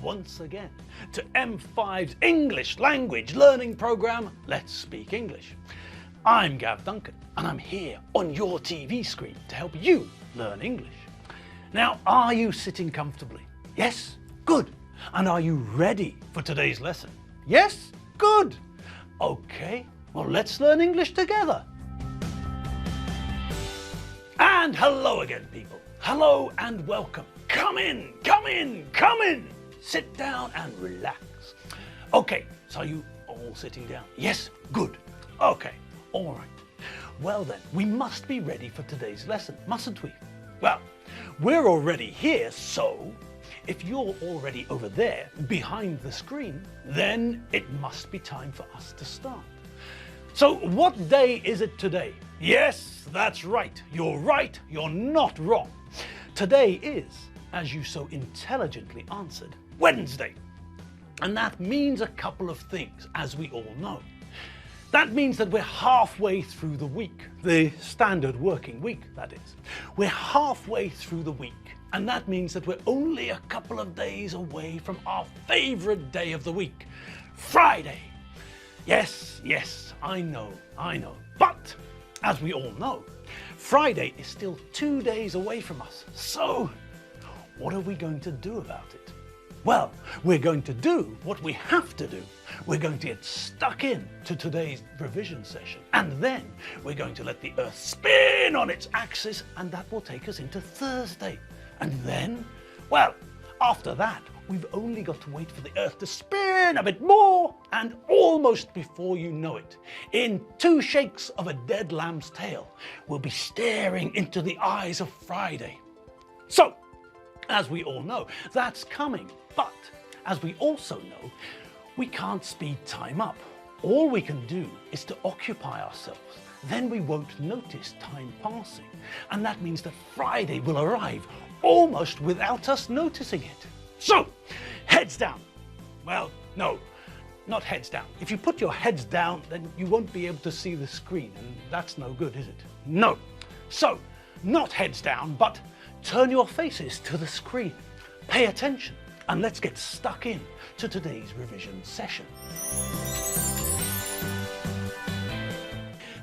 once again to M5's English language learning program, Let's Speak English. I'm Gav Duncan and I'm here on your TV screen to help you learn English. Now, are you sitting comfortably? Yes? Good. And are you ready for today's lesson? Yes? Good. Okay, well, let's learn English together. And hello again, people. Hello and welcome. Come in, come in, come in. Sit down and relax. Okay, so are you all sitting down? Yes? Good. Okay, all right. Well then, we must be ready for today's lesson, mustn't we? Well, we're already here, so if you're already over there behind the screen, then it must be time for us to start. So what day is it today? Yes, that's right. You're not wrong. Today is, as you so intelligently answered, Wednesday. And that means a couple of things, as we all know. That means that we're halfway through the week, the standard working week, that is. We're halfway through the week, and that means that we're only a couple of days away from our favorite day of the week, Friday. Yes, I know. But, as we all know, Friday is still 2 days away from us. So, what are we going to do about it? Well, we're going to do what we have to do. We're going to get stuck in to today's revision session. And then we're going to let the Earth spin on its axis, and that will take us into Thursday. And then, well, after that, we've only got to wait for the Earth to spin a bit more, and almost before you know it, in 2 shakes of a dead lamb's tail, we'll be staring into the eyes of Friday. So, as we all know, that's coming. But, as we also know, we can't speed time up. All we can do is to occupy ourselves. Then we won't notice time passing. And that means that Friday will arrive almost without us noticing it. So, heads down. Well, no, not heads down. If you put your heads down, then you won't be able to see the screen, and that's no good, is it? No. So, not heads down, but turn your faces to the screen. Pay attention, and let's get stuck in to today's revision session.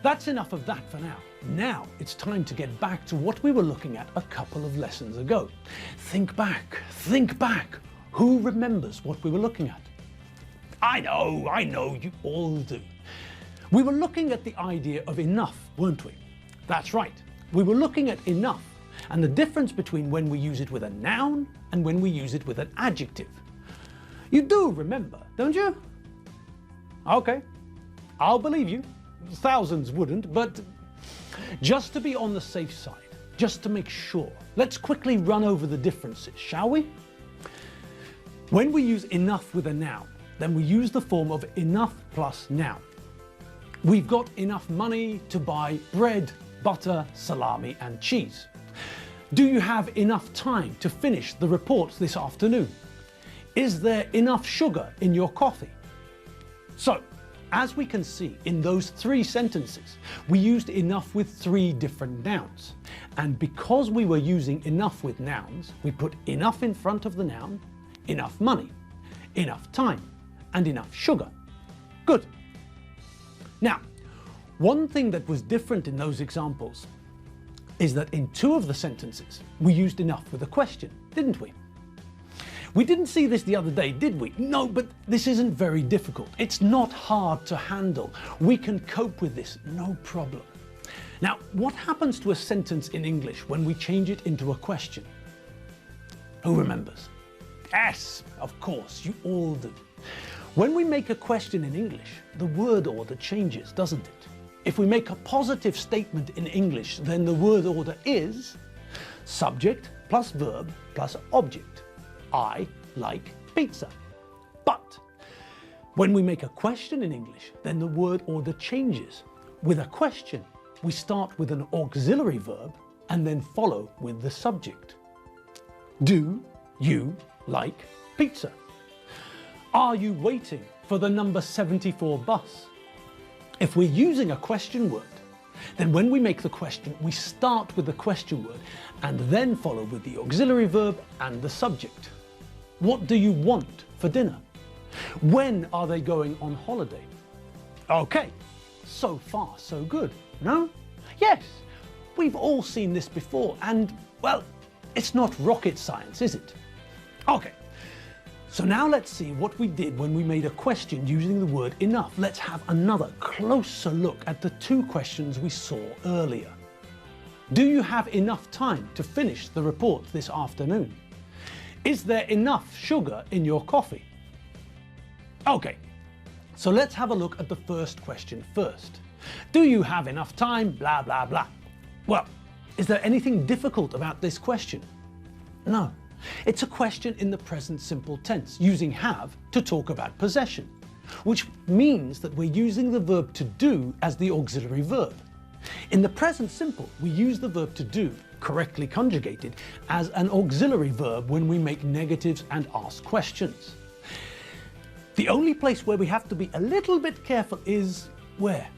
That's enough of that for now. Now it's time to get back to what we were looking at a couple of lessons ago. Think back. Who remembers what we were looking at? I know, you all do. We were looking at the idea of enough, weren't we? That's right. We were looking at enough and the difference between when we use it with a noun and when we use it with an adjective. You do remember, don't you? Okay, I'll believe you. Thousands wouldn't, but just to be on the safe side, just to make sure, let's quickly run over the differences, shall we? When we use enough with a noun, then we use the form of enough plus noun. We've got enough money to buy bread, butter, salami and cheese. Do you have enough time to finish the report this afternoon? Is there enough sugar in your coffee? So, as we can see in those 3 sentences, we used enough with 3 different nouns. And because we were using enough with nouns, we put enough in front of the noun, enough money, enough time, and enough sugar. Good. Now, one thing that was different in those examples is that in 2 of the sentences, we used enough with a question, didn't we? We didn't see this the other day, did we? No, but this isn't very difficult. It's not hard to handle. We can cope with this, no problem. Now, what happens to a sentence in English when we change it into a question? Who remembers? Yes, of course, you all do. When we make a question in English, the word order changes, doesn't it? If we make a positive statement in English, then the word order is subject plus verb plus object. I like pizza. But when we make a question in English, then the word order changes. With a question, we start with an auxiliary verb and then follow with the subject. Do you like pizza? Are you waiting for the number 74 bus? If we're using a question word, then when we make the question, we start with the question word and then follow with the auxiliary verb and the subject. What do you want for dinner? When are they going on holiday? Okay, so far so good, no? Yes, we've all seen this before and, well, it's not rocket science, is it? Okay, so now let's see what we did when we made a question using the word enough. Let's have another closer look at the two questions we saw earlier. Do you have enough time to finish the report this afternoon? Is there enough sugar in your coffee? Okay, so let's have a look at the first question first. Do you have enough time? Blah, blah, blah. Well, is there anything difficult about this question? No. It's a question in the present simple tense, using have to talk about possession, which means that we're using the verb to do as the auxiliary verb. In the present simple, we use the verb to do, correctly conjugated, as an auxiliary verb when we make negatives and ask questions. The only place where we have to be a little bit careful is where?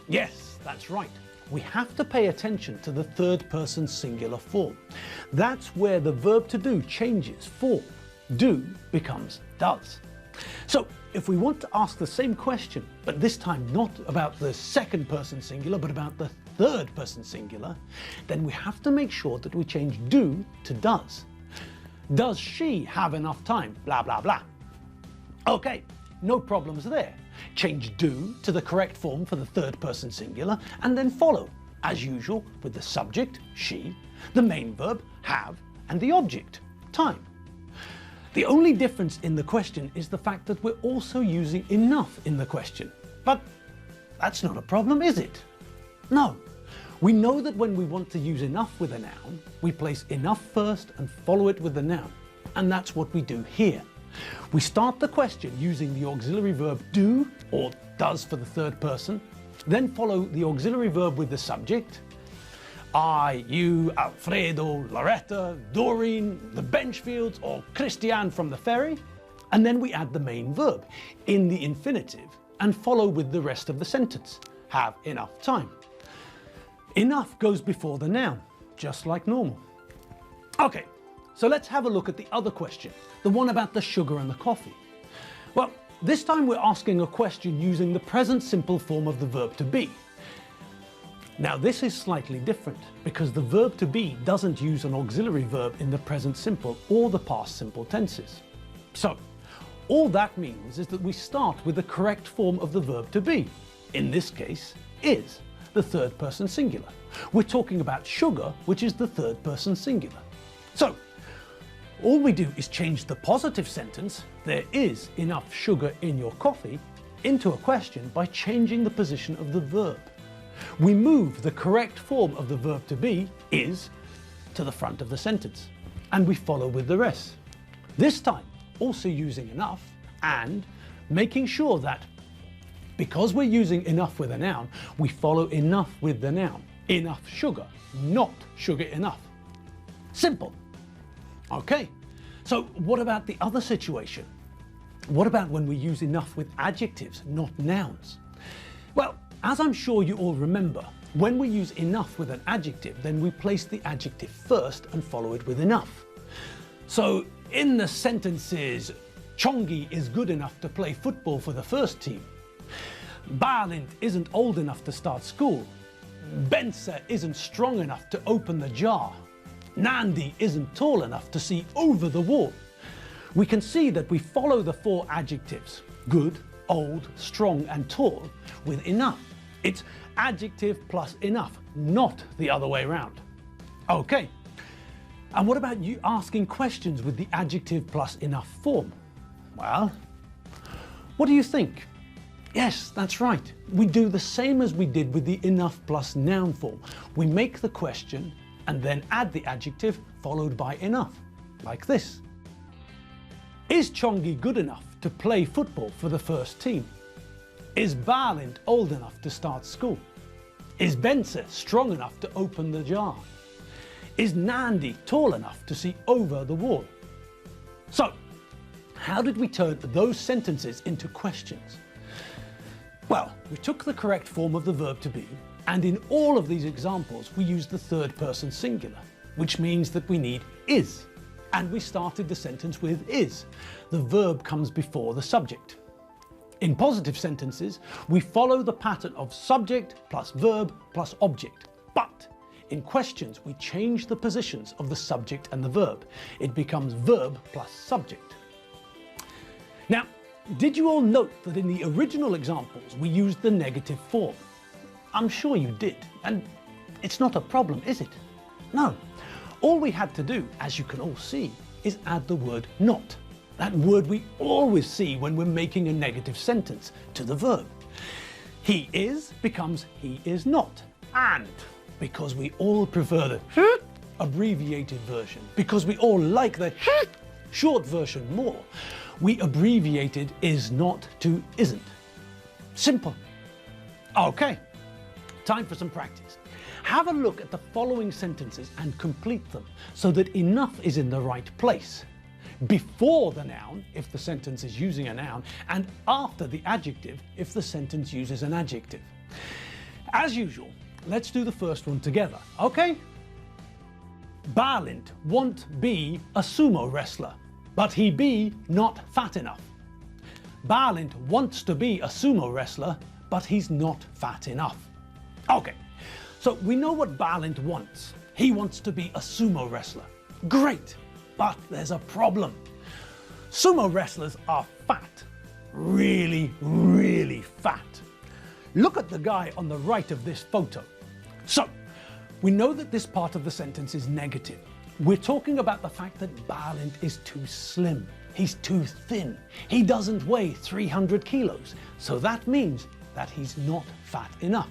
Yes, that's right. We have to pay attention to the third person singular form. That's where the verb to do changes form. Do becomes does. So if we want to ask the same question, but this time not about the second person singular, but about the third person singular, then we have to make sure that we change do to does. Does she have enough time? Blah, blah, blah. Okay, no problems there. Change do to the correct form for the third person singular and then follow, as usual, with the subject, she, the main verb, have, and the object, time. The only difference in the question is the fact that we're also using enough in the question. But that's not a problem, is it? No. We know that when we want to use enough with a noun, we place enough first and follow it with the noun. And that's what we do here. We start the question using the auxiliary verb do, or does for the third person, then follow the auxiliary verb with the subject, I, you, Alfredo, Loretta, Doreen, the Benchfields, or Christiane from the ferry, and then we add the main verb in the infinitive and follow with the rest of the sentence, have enough time. Enough goes before the noun, just like normal. Okay. So let's have a look at the other question, the one about the sugar and the coffee. Well, this time we're asking a question using the present simple form of the verb to be. Now this is slightly different because the verb to be doesn't use an auxiliary verb in the present simple or the past simple tenses. So all that means is that we start with the correct form of the verb to be. In this case, is, the third person singular. We're talking about sugar, which is the third person singular. So all we do is change the positive sentence, there is enough sugar in your coffee, into a question by changing the position of the verb. We move the correct form of the verb to be, is, to the front of the sentence, and we follow with the rest. This time, also using enough and making sure that because we're using enough with a noun, we follow enough with the noun. Enough sugar, not sugar enough. Simple. Okay, so what about the other situation? What about when we use enough with adjectives, not nouns? Well, as I'm sure you all remember, when we use enough with an adjective, then we place the adjective first and follow it with enough. So in the sentences, Chongi is good enough to play football for the first team. Balint isn't old enough to start school. Bensa isn't strong enough to open the jar. Nandi isn't tall enough to see over the wall. We can see that we follow the four adjectives, good, old, strong and tall, with enough. It's adjective plus enough, not the other way around. Okay, and what about you asking questions with the adjective plus enough form? Well, what do you think? Yes, that's right. We do the same as we did with the enough plus noun form. We make the question and then add the adjective followed by enough, like this. Is Chongi good enough to play football for the first team? Is Balint old enough to start school? Is Bensa strong enough to open the jar? Is Nandi tall enough to see over the wall? So, how did we turn those sentences into questions? Well, we took the correct form of the verb to be, and in all of these examples we use the third person singular, which means that we need is. and we started the sentence with is. The verb comes before the subject. In positive sentences, we follow the pattern of subject plus verb plus object. But in questions, we change the positions of the subject and the verb. It becomes verb plus subject. Now, did you all note that in the original examples, we used the negative form? I'm sure you did, and it's not a problem, is it? No. All we had to do, as you can all see, is add the word not. That word we always see when we're making a negative sentence to the verb. He is becomes he is not. And because we all prefer the abbreviated version, because we all like the short version more, we abbreviated is not to isn't. Simple. Okay, time for some practice. Have a look at the following sentences and complete them so that enough is in the right place. Before the noun, if the sentence is using a noun, and after the adjective, if the sentence uses an adjective. As usual, let's do the first one together, okay? Balint want be a sumo wrestler, but he be not fat enough. Balint wants to be a sumo wrestler, but he's not fat enough. Okay, so we know what Balint wants. He wants to be a sumo wrestler. Great, but there's a problem. Sumo wrestlers are fat. Really, really fat. Look at the guy on the right of this photo. So, we know that this part of the sentence is negative. We're talking about the fact that Balint is too slim. He's too thin. He doesn't weigh 300 kilos. So that means that he's not fat enough.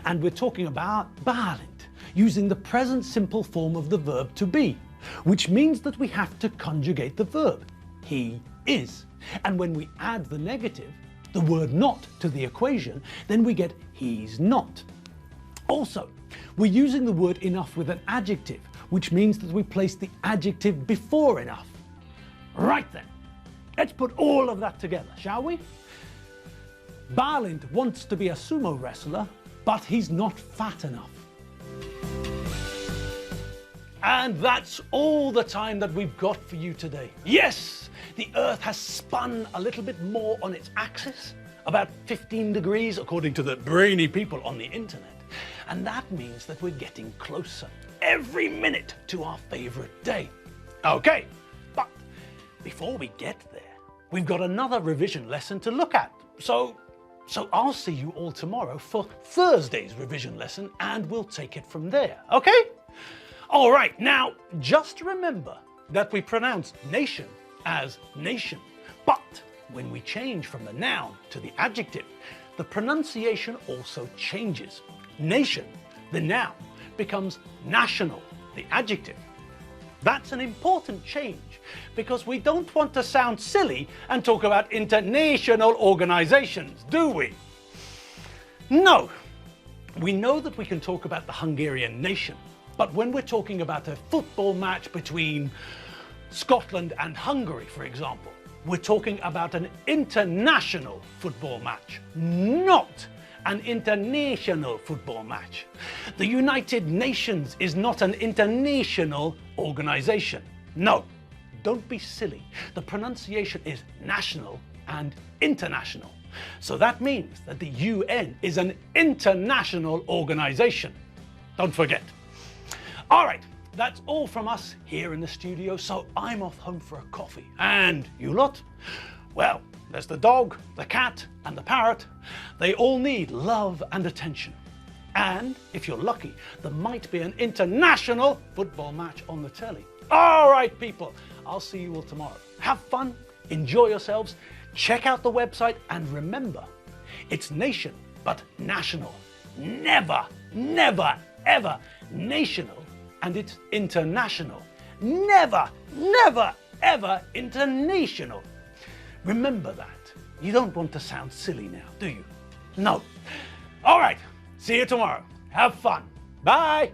And we're talking about Balint using the present simple form of the verb to be, which means that we have to conjugate the verb. He is. And when we add the negative, the word not, to the equation, then we get he's not. Also, we're using the word enough with an adjective, which means that we place the adjective before enough. Right then, let's put all of that together, shall we? Balint wants to be a sumo wrestler, but he's not fat enough. And that's all the time that we've got for you today. Yes, the Earth has spun a little bit more on its axis, about 15 degrees according to the brainy people on the internet. And that means that we're getting closer every minute to our favorite day. Okay, but before we get there, we've got another revision lesson to look at. So I'll see you all tomorrow for Thursday's revision lesson and we'll take it from there, okay? All right, now just remember that we pronounce nation as nation, but when we change from the noun to the adjective, the pronunciation also changes. Nation, the noun, becomes national, the adjective. That's an important change because we don't want to sound silly and talk about international organizations, do we? No. We know that we can talk about the Hungarian nation, but when we're talking about a football match between Scotland and Hungary, for example, we're talking about an international football match, not an international football match. The United Nations is not an international organization. No, don't be silly. The pronunciation is national and international. So that means that the UN is an international organization. Don't forget. All right, that's all from us here in the studio, so I'm off home for a coffee. And you lot? Well, there's the dog, the cat, and the parrot. They all need love and attention. And if you're lucky, there might be an international football match on the telly. All right, people, I'll see you all tomorrow. Have fun, enjoy yourselves, check out the website, and remember, it's nation, but national. Never, never, ever national, and it's international. Never, never, ever international. Remember that. You don't want to sound silly now, do you? No. All right. See you tomorrow. Have fun. Bye.